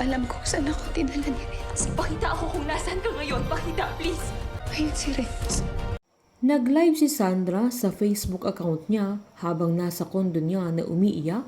alam kung saan ako dinala ni Renz. Pakita ako kung nasaan ka ngayon. Pakita, please. Ayun si Renz. Nag-live si Sandra sa Facebook account niya habang nasa kondo niya na umiiyak,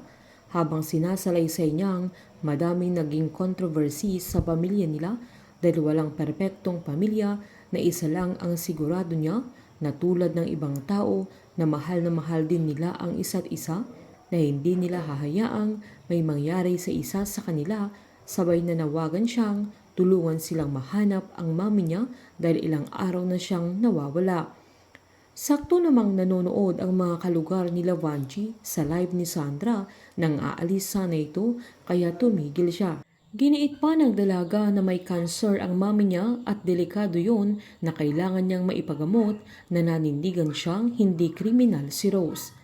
habang sinasalaysay niyang madaming naging controversy sa pamilya nila dahil walang perpektong pamilya na isa lang ang sigurado niya na tulad ng ibang tao na mahal din nila ang isa't isa, na hindi nila hahayaang may mangyari sa isa sa kanila. Sabay na nawagan siyang tulungan silang mahanap ang mami niya dahil ilang araw na siyang nawawala. Sakto namang nanonood ang mga kalugar ni Lavanchi sa live ni Sandra nang aalis sana ito, kaya tumigil siya. Giniit pa ng dalaga na may cancer ang mami niya at delikado yon na kailangan niyang maipagamot, na nanindigan siyang hindi kriminal si Rose.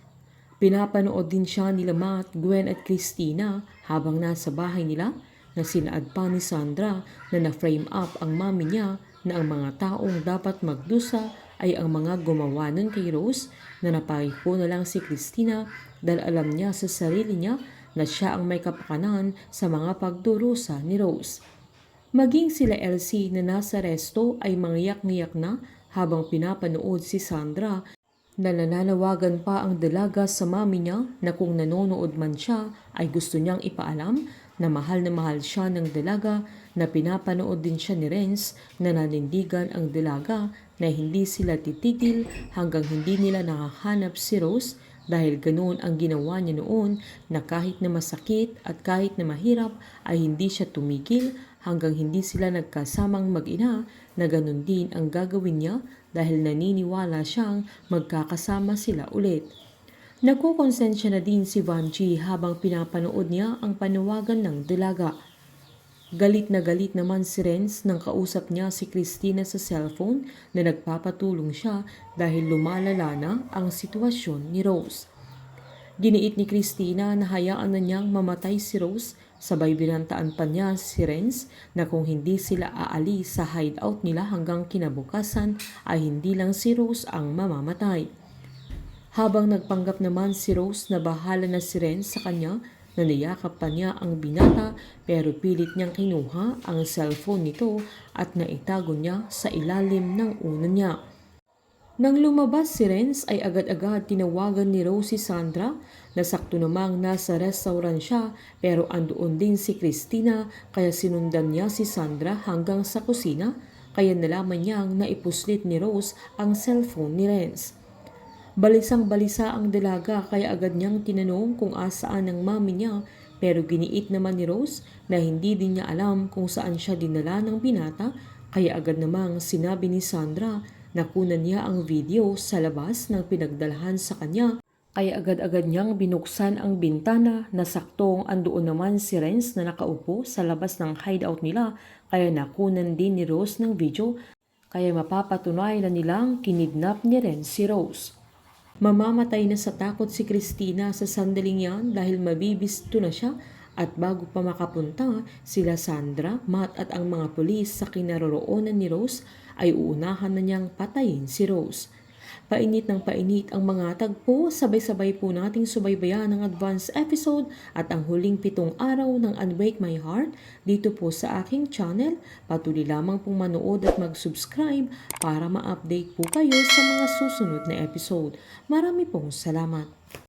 Pinapanood din siya nila Matt, Gwen at Christina habang nasa bahay nila, na sinaad pa ni Sandra na na-frame up ang mami niya na ang mga taong dapat magdusa ay ang mga gumawa nun kay Rose, na napakiko na lang si Christina dahil alam niya sa sarili niya na siya ang may kapakanan sa mga pagdurusa ni Rose. Maging sila Elsie na nasa resto ay mangyak-ngiyak na habang pinapanood si Sandra, na nananawagan pa ang dalaga sa mami niya na kung nanonood man siya ay gusto niyang ipaalam na mahal siya ng dalaga, na pinapanood din siya ni Renz, na nanindigan ang dalaga na hindi sila titigil hanggang hindi nila nakahanap si Rose, dahil ganoon ang ginawa niya noon, na kahit na masakit at kahit na mahirap ay hindi siya tumigil hanggang hindi sila nagkasamang mag-ina, na ganoon din ang gagawin niya dahil naniniwala siyang magkakasama sila ulit. Nagkukonsensya na din si Vanchi habang pinapanood niya ang panawagan ng dalaga. Galit naman si Renz nang kausap niya si Christina sa cellphone, na nagpapatulong siya dahil lumalala na ang sitwasyon ni Rose. Giniit ni Christina na hayaan na niyang mamatay si Rose, sabay binantaan pa niya si Renz na kung hindi sila aalis sa hideout nila hanggang kinabukasan ay hindi lang si Rose ang mamamatay. Habang nagpanggap naman si Rose na bahala na si Renz sa kanya, na niyakap pa niya ang binata, pero pilit niyang kinuha ang cellphone nito at naitago niya sa ilalim ng unan niya. Nang lumabas si Renz ay agad-agad tinawagan ni Rose si Sandra, na sakto namang nasa restaurant siya pero andoon din si Christina, kaya sinundan niya si Sandra hanggang sa kusina, kaya nalaman niyang naipuslit ni Rose ang cellphone ni Renz. Balisang-balisa ang dalaga, kaya agad niyang tinanong kung asaan ang mami niya, pero giniit naman ni Rose na hindi din niya alam kung saan siya dinala ng binata, kaya agad namang sinabi ni Sandra na kunan niya ang video sa labas ng pinagdalahan sa kanya, kaya agad-agad niyang binuksan ang bintana, na saktong andoon naman si Renz na nakaupo sa labas ng hideout nila, kaya nakunan din ni Rose ng video, kaya mapapatunay na nilang kinidnap ni Renz si Rose. Mamamatay na sa takot si Christina sa sandaling yan dahil mabibisto na siya, at bago pa makapunta sila Sandra, Matt at ang mga pulis sa kinaroroonan ni Rose ay uunahan na niyang patayin si Rose. Painit ng painit ang mga tagpo, sabay-sabay po nating subaybayan ang advance episode at ang huling 7 araw ng Unbreak My Heart dito po sa aking channel. Patuloy lamang pong manood at mag-subscribe para ma-update po kayo sa mga susunod na episode. Marami pong salamat.